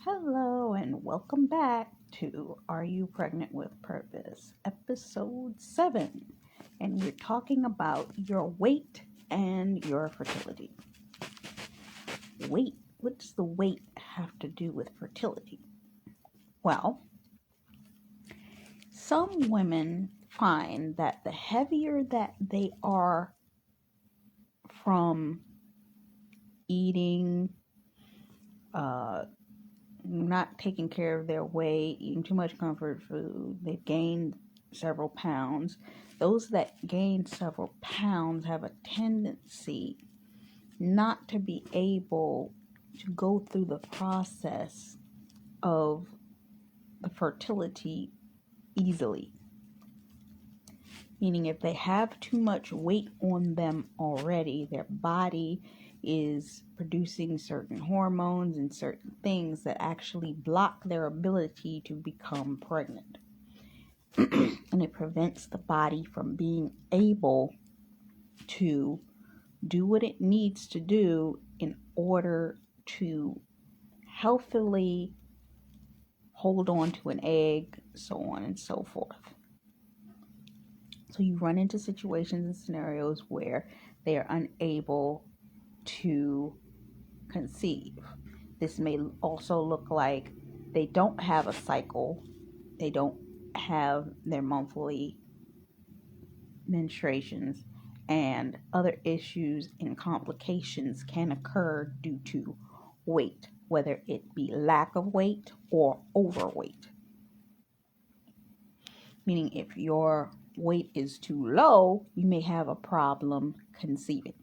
Hello and welcome back to Are You Pregnant with Purpose, episode 7. And we're talking about your weight and your fertility. Weight. What does the weight have to do with fertility? Well, some women find that the heavier that they are from eating, not taking care of their weight, eating too much comfort food, they've gained several pounds. Those that gain several pounds have a tendency not to be able to go through the process of the fertility easily. Meaning if they have too much weight on them already, their body is producing certain hormones and certain things that actually block their ability to become pregnant. And it prevents the body from being able to do what it needs to do in order to healthily hold on to an egg, so on and so forth. So you run into situations and scenarios where they are unable to conceive. This may also look like they don't have a cycle, they don't have their monthly menstruations, and other issues and complications can occur due to weight, whether it be lack of weight or overweight. Meaning if your weight is too low, you may have a problem conceiving.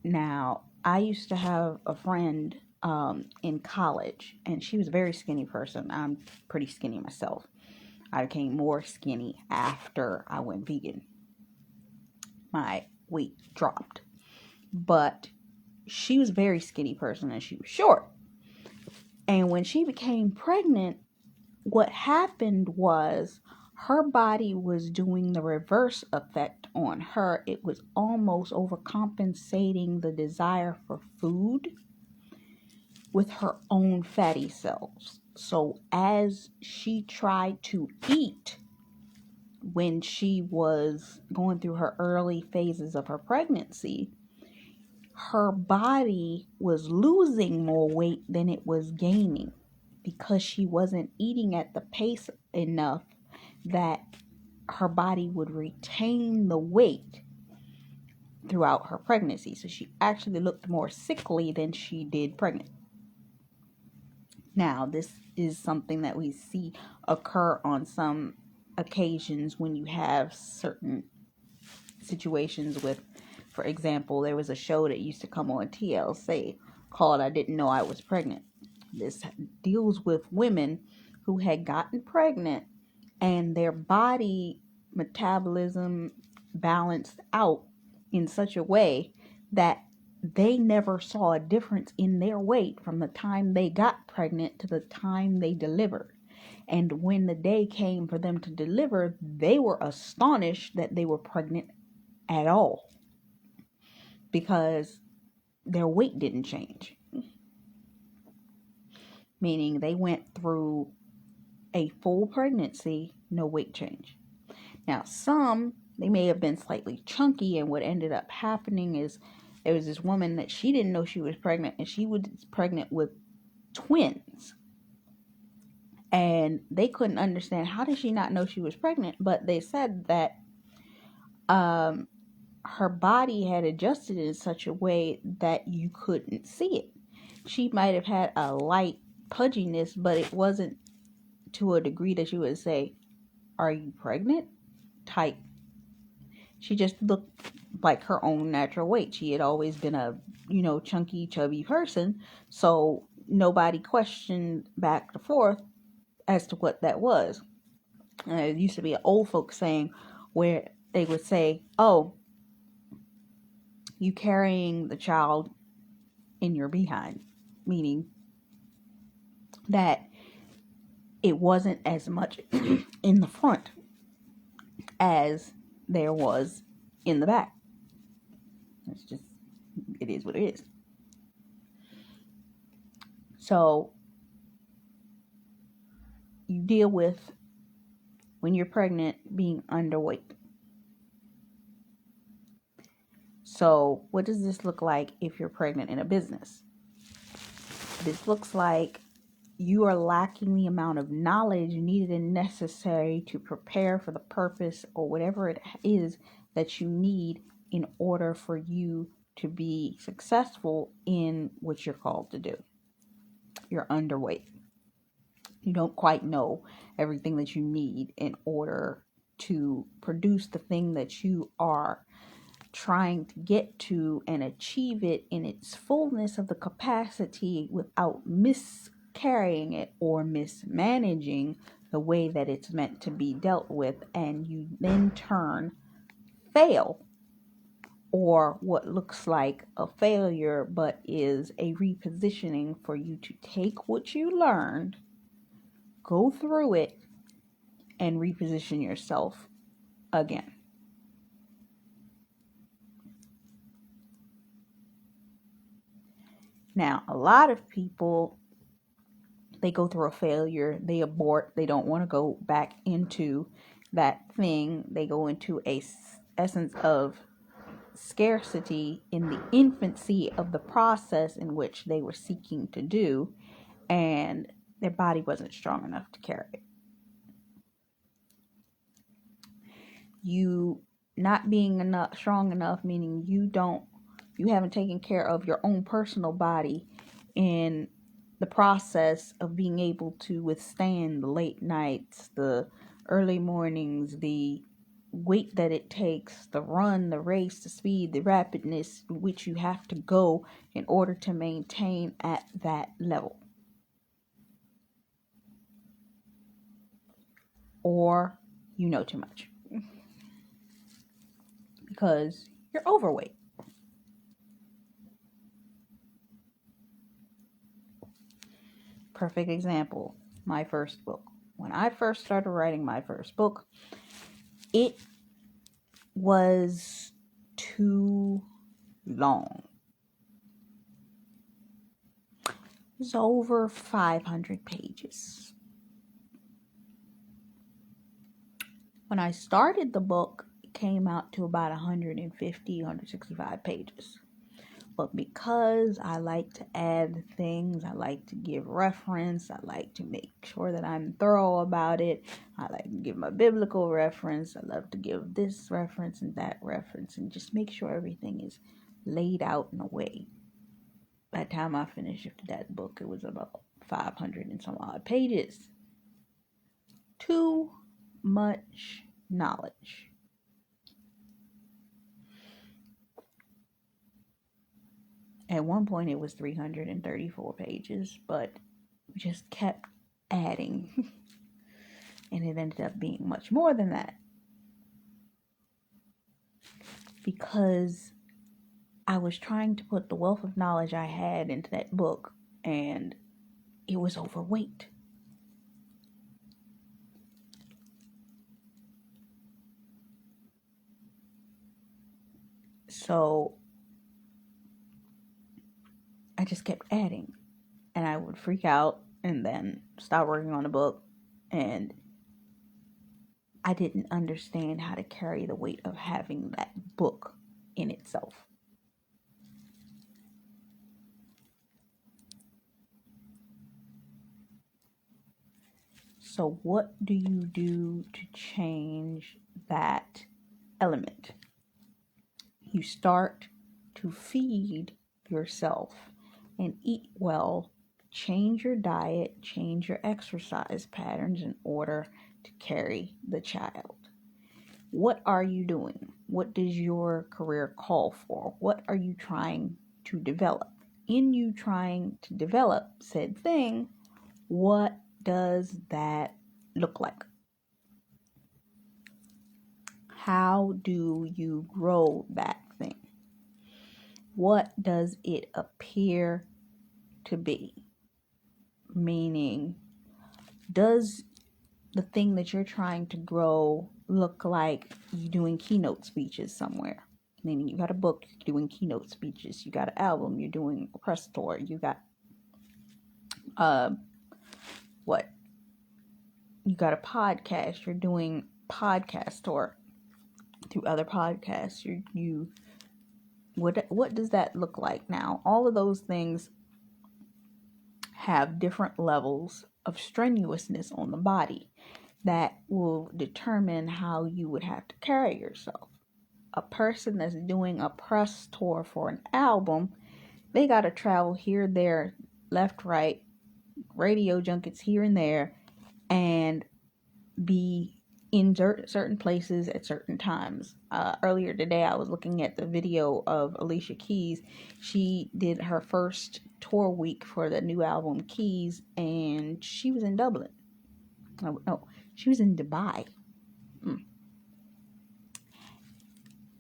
Now, I used to have a friend in college, and she was a very skinny person. I'm pretty skinny myself. I became more skinny after I went vegan. My weight dropped. But she was a very skinny person, and she was short. And when she became pregnant, what happened was her body was doing the reverse effect on her. It was almost overcompensating the desire for food with her own fatty cells. So as she tried to eat when she was going through her early phases of her pregnancy, her body was losing more weight than it was gaining because she wasn't eating at the pace enough that her body would retain the weight throughout her pregnancy. So she actually looked more sickly than she did pregnant. Now, this is something that we see occur on some occasions when you have certain situations with, for example, there was a show that used to come on TLC called I Didn't Know I Was Pregnant. This deals with women who had gotten pregnant and their body metabolism balanced out in such a way that they never saw a difference in their weight from the time they got pregnant to the time they delivered. And when the day came for them to deliver, they were astonished that they were pregnant at all because their weight didn't change. Meaning they went through a full pregnancy, no weight change. Now, some, they may have been slightly chunky, and what ended up happening is there was this woman that she didn't know she was pregnant, and she was pregnant with twins. And they couldn't understand, how did she not know she was pregnant? But they said that her body had adjusted in such a way that you couldn't see it. She might have had a light pudginess, but it wasn't to a degree that you would say, "Are you pregnant?" type. She just looked like her own natural weight. She had always been a, chunky, chubby person. So nobody questioned back and forth as to what that was. It used to be an old folk saying where they would say, "Oh, you carrying the child in your behind," meaning that it wasn't as much in the front as there was in the back. It is what it is. So you deal with, when you're pregnant, being underweight. So what does this look like if you're pregnant in a business? This looks like you are lacking the amount of knowledge needed and necessary to prepare for the purpose or whatever it is that you need in order for you to be successful in what you're called to do. You're underweight. You don't quite know everything that you need in order to produce the thing that you are trying to get to and achieve it in its fullness of the capacity without miscarrying it or mismanaging the way that it's meant to be dealt with, and you then fail, or what looks like a failure but is a repositioning for you to take what you learned, go through it, and reposition yourself again. Now, a lot of people, they go through a failure, they abort, they don't want to go back into that thing. They go into a essence of scarcity in the infancy of the process in which they were seeking to do, and their body wasn't strong enough to carry it. You not being strong enough, meaning you haven't taken care of your own personal body in the process of being able to withstand the late nights, the early mornings, the weight that it takes, the run, the race, the speed, the rapidness which you have to go in order to maintain at that level. Or you know too much because you're overweight. Perfect example, my first book. When I first started writing my first book, it was too long. It was over 500 pages. When I started the book, it came out to about 150, 165 pages. But because I like to add things, I like to give reference, I like to make sure that I'm thorough about it, I like to give my biblical reference, I love to give this reference and that reference, and just make sure everything is laid out in a way. By the time I finished that book, it was about 500 and some odd pages. Too much knowledge. At one point, it was 334 pages, but we just kept adding. And it ended up being much more than that. Because I was trying to put the wealth of knowledge I had into that book, and it was overweight. So I just kept adding, and I would freak out and then stop working on the book, and I didn't understand how to carry the weight of having that book in itself. So what do you do to change that element? You start to feed yourself and eat well, change your diet, change your exercise patterns in order to carry the child. What are you doing? What does your career call for? What are you trying to develop? In you trying to develop said thing, what does that look like? How do you grow that thing? What does it appear to be? Meaning, does the thing that you're trying to grow look like you doing keynote speeches somewhere? Meaning you got a book, you're doing keynote speeches, you got an album, you're doing a press tour, you got uh, what? You got a podcast, you're doing podcast or through other podcasts, what does that look like now? All of those things have different levels of strenuousness on the body that will determine how you would have to carry yourself. A person that's doing a press tour for an album, they got to travel here, there, left, right, radio junkets here and there, and be in certain places at certain times. Earlier today, I was looking at the video of Alicia Keys. She did her first tour week for the new album Keys, and she was in Dublin. No, she was in Dubai.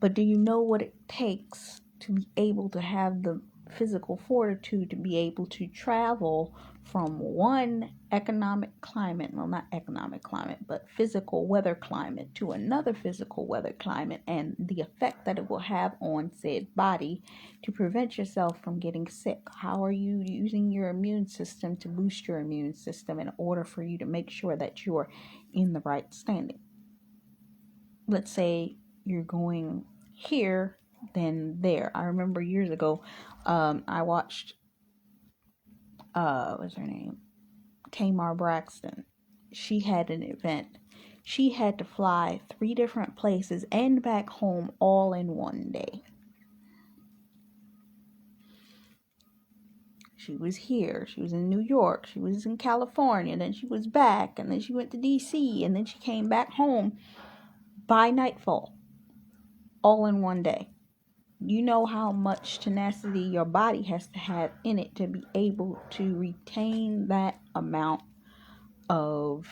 But do you know what it takes to be able to have the physical fortitude to be able to travel from one economic climate, well, not economic climate, but physical weather climate to another physical weather climate, and the effect that it will have on said body to prevent yourself from getting sick? How are you using your immune system to boost your immune system in order for you to make sure that you're in the right standing? Let's say you're going here then there. I remember years ago, I watched what's her name? Tamar Braxton. She had an event. She had to fly 3 different places and back home all in one day. She was here, she was in New York, she was in California, then she was back, and then she went to DC, and then she came back home by nightfall, all in one day. You know how much tenacity your body has to have in it to be able to retain that amount of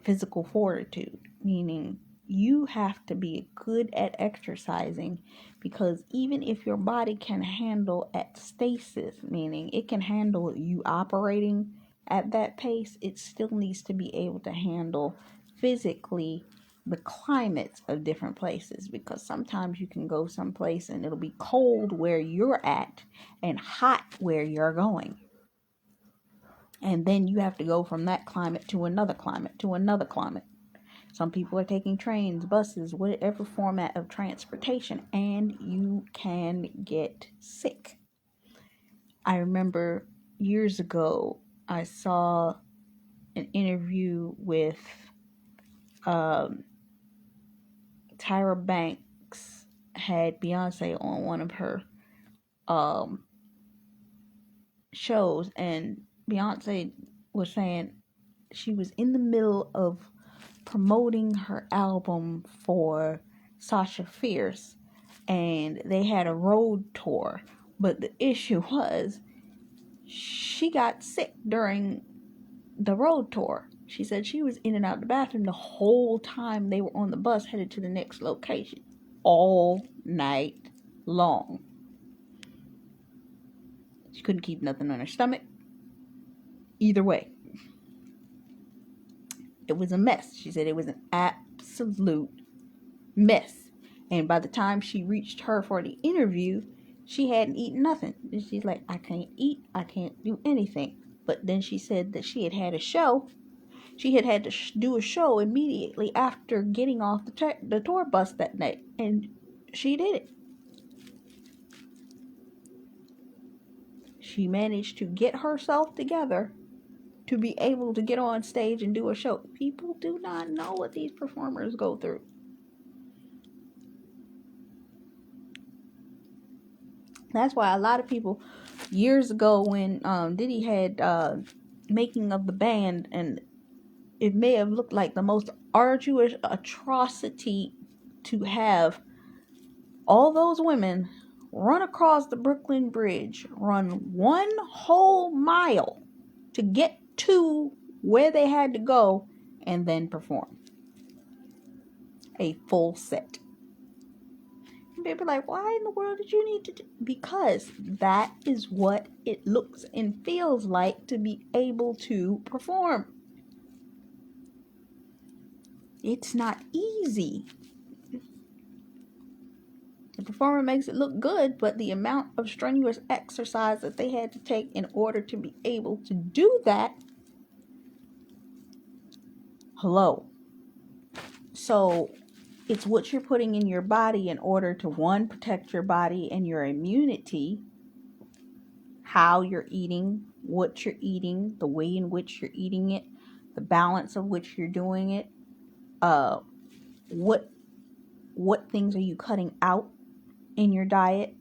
physical fortitude, meaning you have to be good at exercising, because even if your body can handle at stasis, meaning it can handle you operating at that pace, it still needs to be able to handle physically the climates of different places, because sometimes you can go someplace and it'll be cold where you're at and hot where you're going. And then you have to go from that climate to another climate to another climate. Some people are taking trains, buses, whatever format of transportation, and you can get sick. I remember years ago, I saw an interview with Tyra Banks had Beyonce on one of her shows, and Beyonce was saying she was in the middle of promoting her album for Sasha Fierce, and they had a road tour, but the issue was she got sick during the road tour. She said she was in and out of the bathroom the whole time they were on the bus headed to the next location, all night long. She couldn't keep nothing on her stomach. Either way, it was a mess. She said it was an absolute mess. And by the time she reached her for the interview, she hadn't eaten nothing. And she's like, I can't eat. I can't do anything. But then she said that she had a show. She had to do a show immediately after getting off the tour bus that night. And she did it. She managed to get herself together to be able to get on stage and do a show. People do not know what these performers go through. That's why a lot of people, years ago when Diddy had Making of the Band, and it may have looked like the most arduous atrocity to have all those women run across the Brooklyn Bridge, run 1 whole mile to get to where they had to go, and then perform a full set. People are like, why in the world did you need to do? Because that is what it looks and feels like to be able to perform. It's not easy. The performer makes it look good, but the amount of strenuous exercise that they had to take in order to be able to do that, hello. So it's what you're putting in your body in order to, one, protect your body and your immunity, how you're eating, what you're eating, the way in which you're eating it, the balance of which you're doing it, uh, what things are you cutting out in your diet?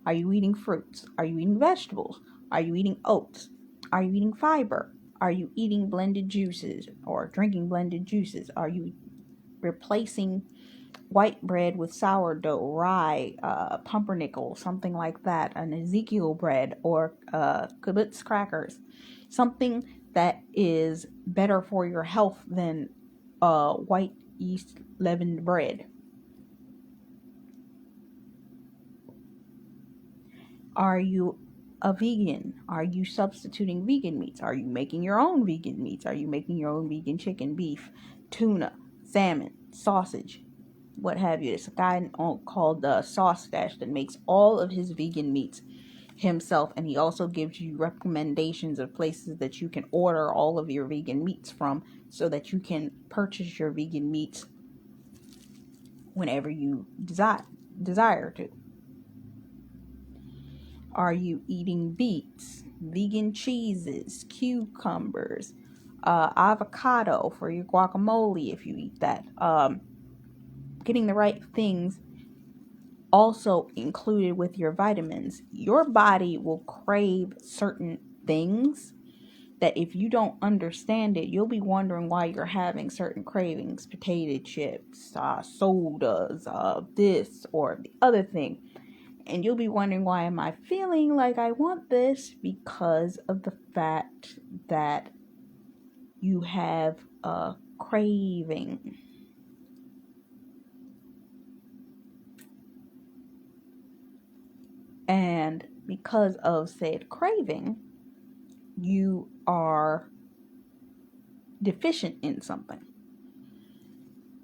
Are you eating fruits? Are you eating vegetables? Are you eating oats? Are you eating fiber? Are you eating blended juices or drinking blended juices? Are you replacing white bread with sourdough, rye, pumpernickel, something like that, an Ezekiel bread, or kibbutz crackers, something that is better for your health than white yeast leavened bread? Are you a vegan? Are you substituting vegan meats? Are you making your own vegan meats? Are you making your own vegan chicken, beef, tuna, salmon, sausage, what have you? There's a guy called Sauce Stash that makes all of his vegan meats himself, and he also gives you recommendations of places that you can order all of your vegan meats from so that you can purchase your vegan meats whenever you desire to. Are you eating beets, vegan cheeses, cucumbers, avocado for your guacamole if you eat that? Getting the right things also included with your vitamins. Your body will crave certain things that if you don't understand it, you'll be wondering why you're having certain cravings. Potato chips, sodas, this or the other thing. And you'll be wondering, why am I feeling like I want this? Because of the fact that you have a craving. And because of said craving, you are deficient in something.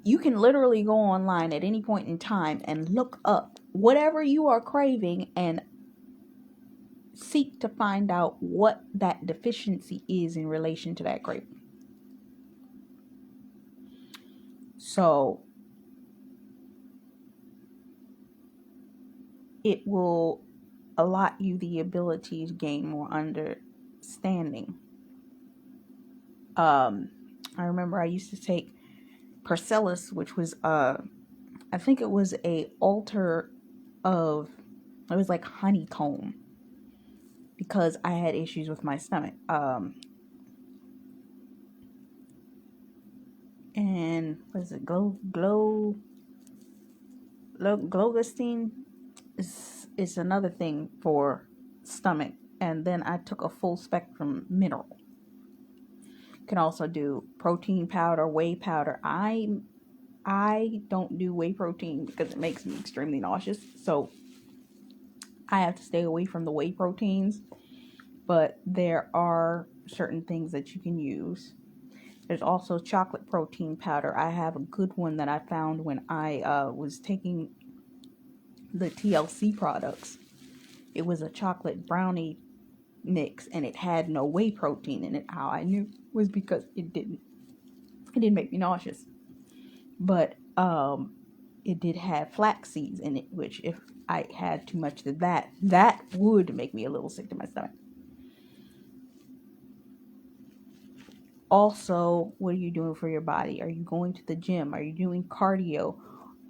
You can literally go online at any point in time and look up whatever you are craving and seek to find out what that deficiency is in relation to that craving. So it will allot you the ability to gain more understanding. I remember I used to take Percellus, which was I think it was a altar of, it was like honeycomb, because I had issues with my stomach. And what is it? Glogastine is another thing for stomach. And then I took a full spectrum mineral. Can also do protein powder, whey powder. I don't do whey protein because it makes me extremely nauseous. So I have to stay away from the whey proteins. But there are certain things that you can use. There's also chocolate protein powder. I have a good one that I found when I was taking the TLC products. It was a chocolate brownie mix, and it had no whey protein in it. How I knew was because it didn't make me nauseous. But it did have flax seeds in it, which if I had too much of that would make me a little sick to my stomach. Also, what are you doing for your body? Are you going to the gym? Are you doing cardio?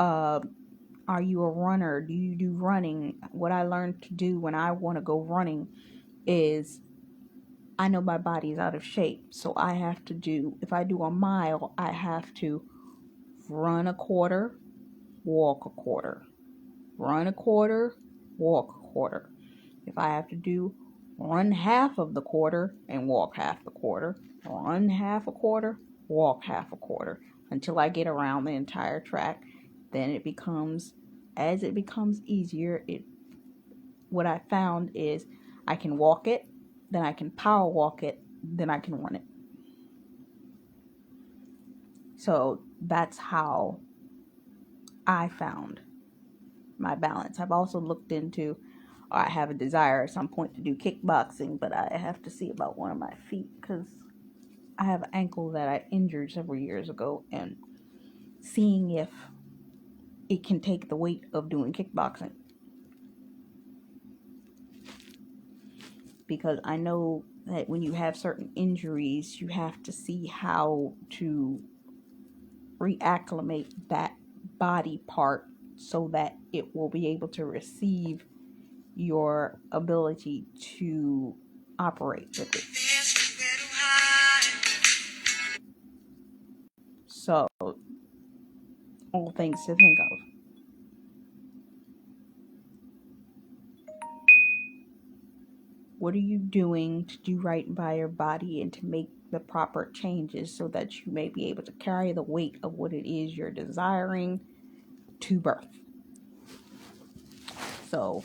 Are you a runner? Do you do running? What I learned to do when I want to go running is, I know my body is out of shape. So I have to do, if I do a mile, I have to run a quarter, walk a quarter. Run a quarter, walk a quarter. If I have to do run half of the quarter and walk half the quarter, run half a quarter, walk half a quarter, until I get around the entire track. Then it becomes, as it becomes easier, what I found is I can walk it, then I can power walk it, then I can run it. So that's how I found my balance. I've also looked into, or I have a desire at some point to do kickboxing, but I have to see about one of my feet because I have an ankle that I injured several years ago, and seeing if it can take the weight of doing kickboxing. Because I know that when you have certain injuries, you have to see how to reacclimate that body part so that it will be able to receive your ability to operate with it. So, all things to think of. What are you doing to do right by your body and to make the proper changes so that you may be able to carry the weight of what it is you're desiring to birth? So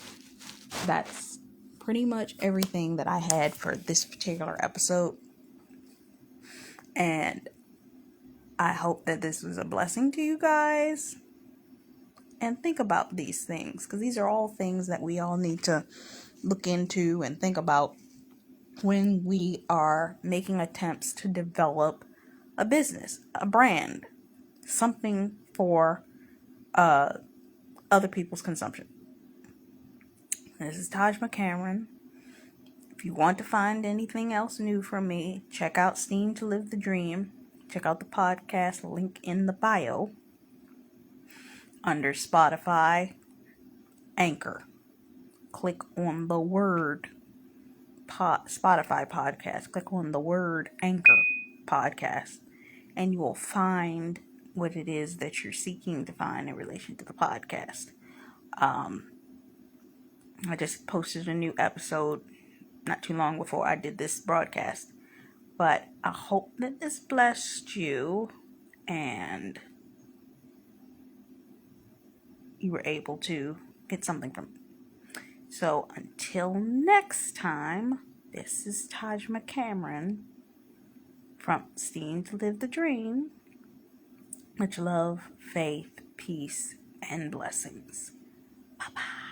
that's pretty much everything that I had for this particular episode. And I hope that this was a blessing to you guys. And think about these things, because these are all things that we all need to look into and think about when we are making attempts to develop a business, a brand, something for other people's consumption. This is Taj McCameron. If you want to find anything else new from me, check out Steam to Live the Dream. Check out the podcast link in the bio under Spotify, Anchor. Click on the word Spotify podcast. Click on the word Anchor podcast, and you will find what it is that you're seeking to find in relation to the podcast. I just posted a new episode not too long before I did this broadcast, but I hope that this blessed you and you were able to get something from it. So until next time, this is Taj McCameron from Steam to Live the Dream. Much love, faith, peace, and blessings. Bye-bye.